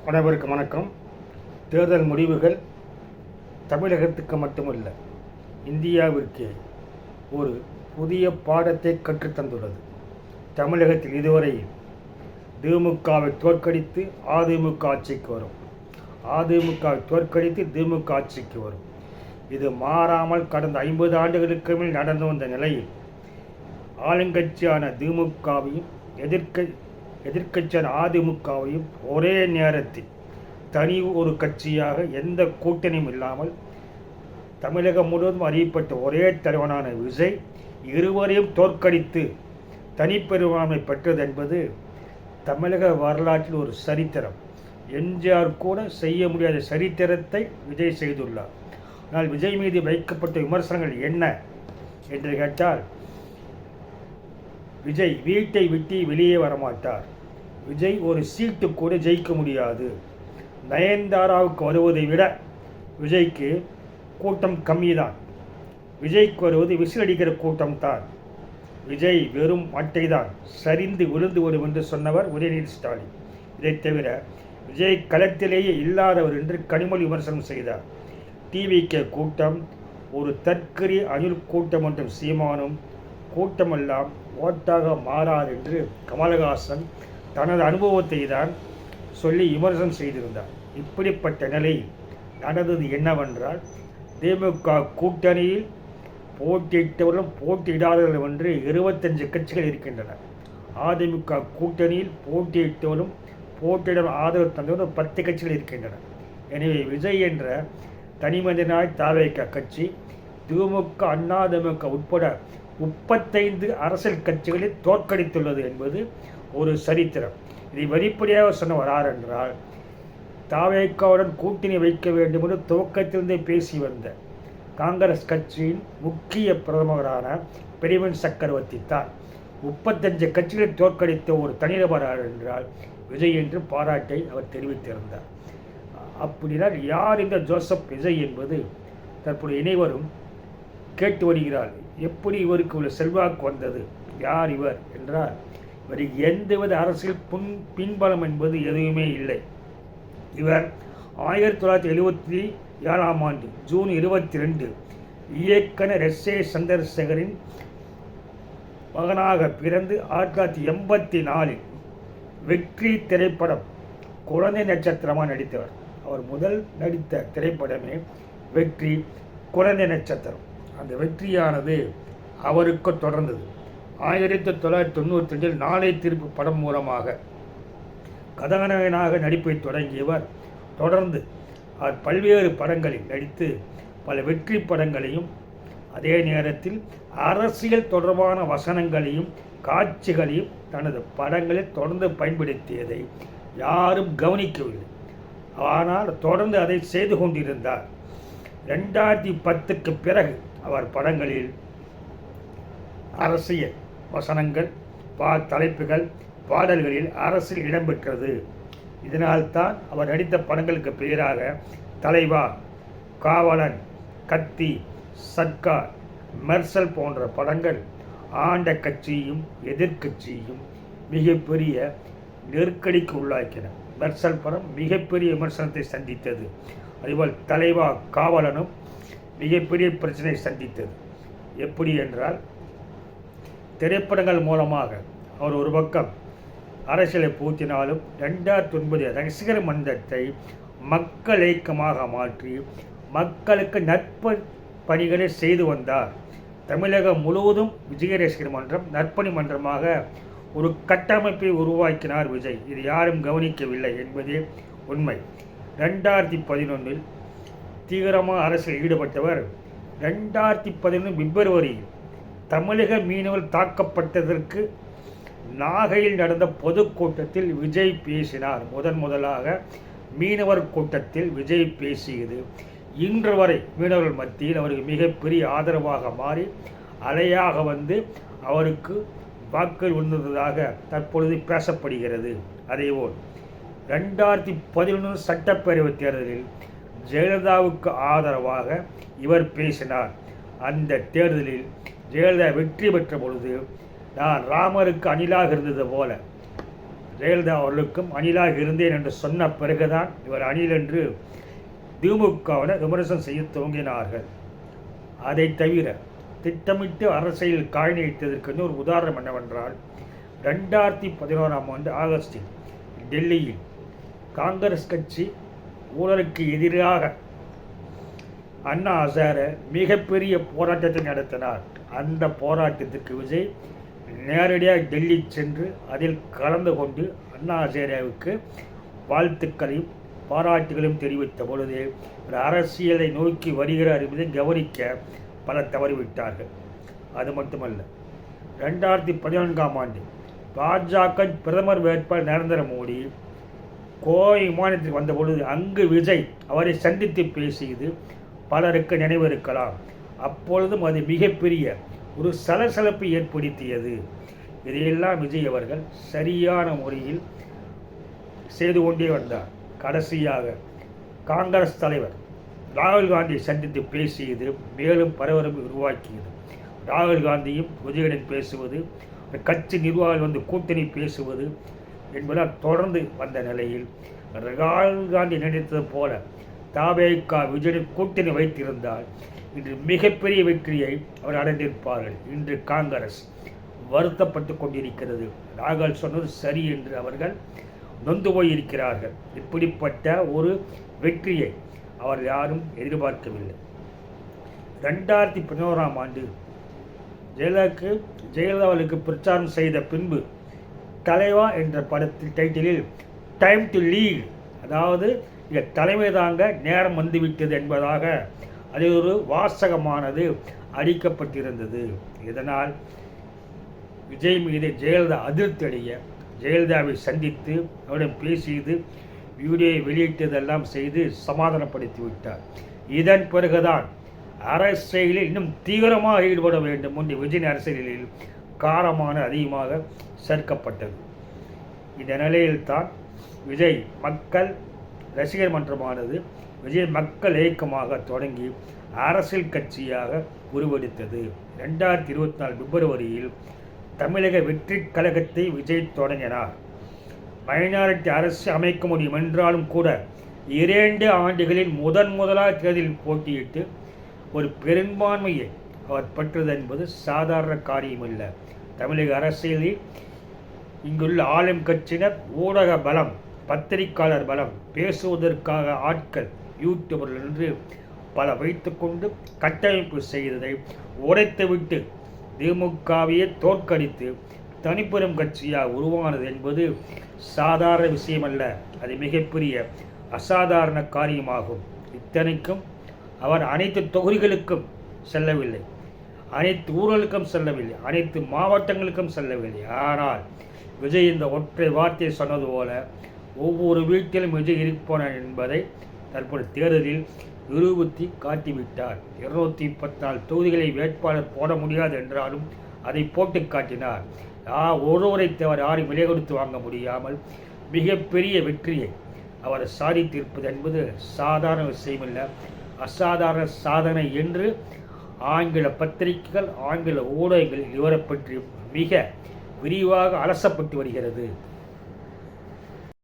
அனைவருக்கும் வணக்கம். தேர்தல் முடிவுகள் தமிழகத்துக்கு மட்டுமல்ல, இந்தியாவிற்கே ஒரு புதிய பாடத்தை கற்றுத்தந்துள்ளது. தமிழகத்தில் இதுவரை திமுகவை தோற்கடித்து அதிமுக ஆட்சிக்கு வரும், அதிமுகவை தோற்கடித்து திமுக ஆட்சிக்கு வரும். இது மாறாமல் கடந்த 50 ஆண்டுகளுக்கு மேல் நடந்து வந்த நிலையில் ஆளுங்கட்சியான திமுகவையும் எதிர்க்கட்சியான அதிமுகவையும் ஒரே நேரத்தில் தனி ஒரு கட்சியாக எந்த கூட்டணியும் இல்லாமல் தமிழகம் முழுவதும் அறியப்பட்ட ஒரே தலைவனான விஜய் இருவரையும் தோற்கடித்து தனிப்பெரும்பான்மை பெற்றது என்பது தமிழக வரலாற்றில் ஒரு சரித்திரம். எம்ஜிஆர் கூட செய்ய முடியாத சரித்திரத்தை விஜய் செய்துள்ளார். ஆனால் விஜய் மீது வைக்கப்பட்ட விமர்சனங்கள் என்ன என்று கேட்டால், விஜய் வீட்டை விட்டு வெளியே வரமாட்டார், விஜய் ஒரு சீட்டு கூட ஜெயிக்க முடியாது, நயன்தாராவுக்கு வருவதை விட விஜய்க்கு கூட்டம் கம்மிதான், விஜய்க்கு வருவது விசில் அடிக்கிற கூட்டம்தான், விஜய் வெறும் அட்டைதான், சரிந்து விழுந்து விடும் என்று சொன்னவர் உதயநிதி ஸ்டாலின். இதை தவிர விஜய் களத்திலேயே இல்லாதவர் என்று கனிமொழி விமர்சனம் செய்தார். டிவிக்கு கூட்டம் ஒரு தற்கரி அணில் கூட்டம் என்றும் சீமானும் கூட்டமெல்லாம் ஓட்டாக மாறாது என்று கமலஹாசன் தனது அனுபவத்தை தான் சொல்லி விமர்சனம் செய்திருந்தார். இப்படிப்பட்ட நிலை நடந்தது என்னவென்றால், திமுக கூட்டணியில் போட்டியிட்டவர்களும் போட்டியிடாதவர்களும் என்று 25 கட்சிகள் இருக்கின்றன. அதிமுக கூட்டணியில் போட்டியிட்டவரும் போட்டியிட ஆதரவு தந்தவரும் 10 கட்சிகள் இருக்கின்றன. எனவே விஜய் என்ற தனிமனிதனாய் தாவேக கட்சி திமுக அதிமுக உட்பட 35 அரசியல் கட்சிகளை தோற்கடித்துள்ளது என்பது ஒரு சரித்திரம். இதை வெளிப்படையாக சொன்னவர் யார் என்றால், தாவேகாவுடன் கூட்டணி வைக்க வேண்டும் என்று துவக்கத்திலிருந்தே பேசி வந்த காங்கிரஸ் கட்சியின் முக்கிய பிரதமரான பெரியவன் சக்கரவர்த்தி தான். 35 கட்சிகளை தோற்கடித்த ஒரு தனிநபர் என்றால் விஜய் என்று பாராட்டை அவர் தெரிவித்திருந்தார். அப்படின்னா யார் இந்த ஜோசப் விஜய் என்பது தற்போது இணைவரும் கேட்டு வருகிறார். எப்படி இவருக்கு உள்ள செல்வாக்கு வந்தது, யார் இவர் என்றால், இவருக்கு எந்தவித அரசியல் பின்பலம் என்பது எதுவுமே இல்லை. இவர் 1977ஆம் ஆண்டு ஜூன் 22 இயக்குனர் எஸ்.ஏ. சந்திரசேகரின் மகனாக பிறந்து 1984 வெற்றி திரைப்படம் குழந்தை நட்சத்திரமாக நடித்தவர். அவர் முதல் நடித்த திரைப்படமே வெற்றி குழந்தை நட்சத்திரம். அந்த வெற்றியானது அவருக்கு தொடர்ந்தது. 1992 நாளை திருப்பு படம் மூலமாக கதாநாயகனாக நடிப்பை தொடங்கியவர் தொடர்ந்து அவர் பல்வேறு படங்களில் நடித்து பல வெற்றி படங்களையும் அதே நேரத்தில் அரசியல் தொடர்பான வசனங்களையும் காட்சிகளையும் தனது படங்களில் தொடர்ந்து பயன்படுத்தியதை யாரும் கவனிக்கவில்லை. ஆனால் தொடர்ந்து அதை செய்து கொண்டிருந்தார். 2010க்கு பிறகு அவர் படங்களில் அரசியல் வசனங்கள் தலைப்புகள் பாடல்களில் அரசியல் இடம்பெற்றது. இதனால்தான் அவர் நடித்த படங்களுக்கு பெயராக தலைவா, காவலன், கத்தி, சர்க்கார், மெர்சல் போன்ற படங்கள் ஆண்ட கட்சியும் எதிர்கட்சியும் மிகப்பெரிய நெருக்கடிக்கு உள்ளாக்கின. மெர்சல் படம் மிகப்பெரிய விமர்சனத்தை சந்தித்தது. அதேபோல் தலைவா காவலனும் மிகப்பெரிய பிரச்சனை சந்தித்தது. எப்படி என்றால், திரைப்படங்கள் மூலமாக அவர் ஒரு பக்கம் அரசியலை பூத்தினாலும் 2009 ரசிகர் மன்றத்தை மக்கள் இயக்கமாக மாற்றி மக்களுக்கு நற்ப பணிகளை செய்து வந்தார். தமிழகம் முழுவதும் விஜய ரசிகர் மன்றம் நற்பணி மன்றமாக ஒரு கட்டமைப்பை உருவாக்கினார் விஜய். இது யாரும் கவனிக்கவில்லை என்பதே உண்மை. 2011 தீவிரமாக அரசியல் ஈடுபட்டவர் 2011 பிப்ரவரியில் தமிழக மீனவர்கள் தாக்கப்பட்டதற்கு நாகையில் நடந்த பொதுக்கூட்டத்தில் விஜய் பேசினார். முதலாக மீனவர் கூட்டத்தில் விஜய் பேசியது இன்று வரை மீனவர்கள் மத்தியில் அவருக்கு மிகப்பெரிய ஆதரவாக மாறி அலையாக வந்து அவருக்கு வாக்குகள் விழுந்ததாக தற்பொழுது பேசப்படுகிறது. அதேபோல் 2011 சட்டப்பேரவை தேர்தலில் ஜெயலலிதாவுக்கு ஆதரவாக இவர் பேசினார். அந்த தேர்தலில் ஜெயலலிதா வெற்றி பெற்ற பொழுது, நான் ராமருக்கு அணிலாக இருந்தது போல ஜெயலலிதா அவர்களுக்கும் அணிலாக இருந்தேன் என்று சொன்ன பிறகுதான் இவர் அணில் என்று திமுகவினர் விமர்சனம் செய்ய துவங்கினார்கள். அதை தவிர திட்டமிட்டு அரசியல் காய் நீட்டதற்கு ஒரு உதாரணம் என்னவென்றால் 2011ஆம் ஆண்டு ஆகஸ்டில் டெல்லியில் காங்கிரஸ் கட்சி ஊழலுக்கு எதிராக அண்ணா ஹசாரே மிகப்பெரிய போராட்டத்தை நடத்தினார். அந்த போராட்டத்திற்கு விஜய் நேரடியாக டெல்லி சென்று அதில் கலந்து கொண்டு அண்ணா ஹசாரேவுக்கு வாழ்த்துக்களையும் பாராட்டுகளையும் தெரிவித்த பொழுது அரசியலை நோக்கி வருகிறார் என்பதை கவனிக்க பலர் தவறிவிட்டார்கள். அது மட்டுமல்ல, 2014ஆம் ஆண்டு பாஜக பிரதமர் வேட்பாளர் நரேந்திர மோடி கோவை விமானத்தில் வந்தபொழுது அங்கு விஜய் அவரை சந்தித்து பேசியது பலருக்கு நினைவு இருக்கலாம். அப்பொழுதும் அது மிகப்பெரிய ஒரு சலசலப்பை ஏற்படுத்தியது. இதையெல்லாம் விஜய் அவர்கள் சரியான முறையில் செய்து கொண்டே வந்தார். கடைசியாக காங்கிரஸ் தலைவர் ராகுல் காந்தியை சந்தித்து பேசியது மேலும் பரபரப்பை உருவாக்கியது. ராகுல் காந்தியும் விஜயுடன் பேசுவது, கட்சி நிர்வாகிகள் வந்து கூட்டணி பேசுவது என்பதால் தொடர்ந்து வந்த நிலையில் ராகுல் காந்தி நினைத்தது போல தாவேகா விஜயுடன் கூட்டணி வைத்திருந்தால் இன்று மிகப்பெரிய வெற்றியை அவர் அடைந்திருப்பார்கள். இன்று காங்கிரஸ் வருத்தப்பட்டு கொண்டிருக்கிறது. ராகுல் சொன்னது சரி என்று அவர்கள் நொந்து போயிருக்கிறார்கள். இப்படிப்பட்ட ஒரு வெற்றியை அவர் யாரும் எதிர்பார்க்கவில்லை. 2011ஆம் ஆண்டு ஜெயலலிதா அவர்களுக்கு பிரச்சாரம் செய்த பின்பு தலைவா என்ற படத்தில் டைட்டிலில் டைம் டு லீட், அதாவது தலைமை தாங்க நேரம் வந்துவிட்டது என்பதாக அதில் ஒரு வாசகமானது அடிக்கப்பட்டிருந்தது. இதனால் விஜய் மீது ஜெயலலிதா அதிர்ச்சியடைய ஜெயலலிதாவை சந்தித்து அவரிடம் பேசியது, வீடியோவை வெளியிட்டதெல்லாம் செய்து சமாதானப்படுத்தி விட்டார். இதன் பிறகுதான் அரசியலில் இன்னும் தீவிரமாக ஈடுபட வேண்டும் என்று விஜய் அரசியலில் காரமான அதிகமாக சேர்க்கப்பட்டது. இந்த நிலையில்தான் விஜய் மக்கள் ரசிகர் மன்றமானது விஜய் மக்கள் இயக்கமாக தொடங்கி அரசியல் கட்சியாக உருவெடுத்தது. 2024 பிப்ரவரியில் தமிழக வெற்றி கழகத்தை விஜய் தொடங்கினார். மைனாரிட்டி அரசு அமைக்க முடியும் என்றாலும் கூட 2 ஆண்டுகளில் முதலாக தேர்தலில் போட்டியிட்டு ஒரு பெரும்பான்மையை அவர் பெற்றது என்பது சாதாரண காரியமல்ல. தமிழக அரசியலில் இங்குள்ள ஆளும் கட்சியினர் ஊடக பலம், பத்திரிகையாளர் பலம், பேசுவதற்காக ஆட்கள், யூடியூபர்கள் என்று பல வைத்துக்கொண்டு கட்டமைப்பு செய்ததை உடைத்துவிட்டு திமுகவையே தோற்கடித்து தனிப்பெரும் கட்சியாக உருவானது என்பது சாதாரண விஷயமல்ல. அது மிகப்பெரிய அசாதாரண காரியமாகும். இத்தனைக்கும் அவர் அனைத்து தொகுதிகளுக்கும் செல்லவில்லை, அனைத்து ஊர்களுக்கும் செல்லவில்லை, அனைத்து மாவட்டங்களுக்கும் செல்லவில்லை. ஆனால் விஜய் இந்த ஒற்றை வார்த்தை சொன்னது போல ஒவ்வொரு வீட்டிலும் விஜய் இருப்பார் என்பதை தற்போது தேர்தலில் நிரூபித்து காட்டிவிட்டார். 234 தொகுதிகளை வேட்பாளர் போட முடியாது என்றாலும் அதை போட்டு காட்டினார். ஒருவரை தவிர யாரும் விலை கொடுத்து வாங்க முடியாமல் மிகப்பெரிய வெற்றியை அவர் சாதித்திருப்பது என்பது சாதாரண விஷயமில்லை, அசாதாரண சாதனை என்று ஆங்கில பத்திரிகைகள், ஆங்கில ஊடகங்களில் இவரை பற்றி மிக விரிவாக அலசப்பட்டு வருகிறது.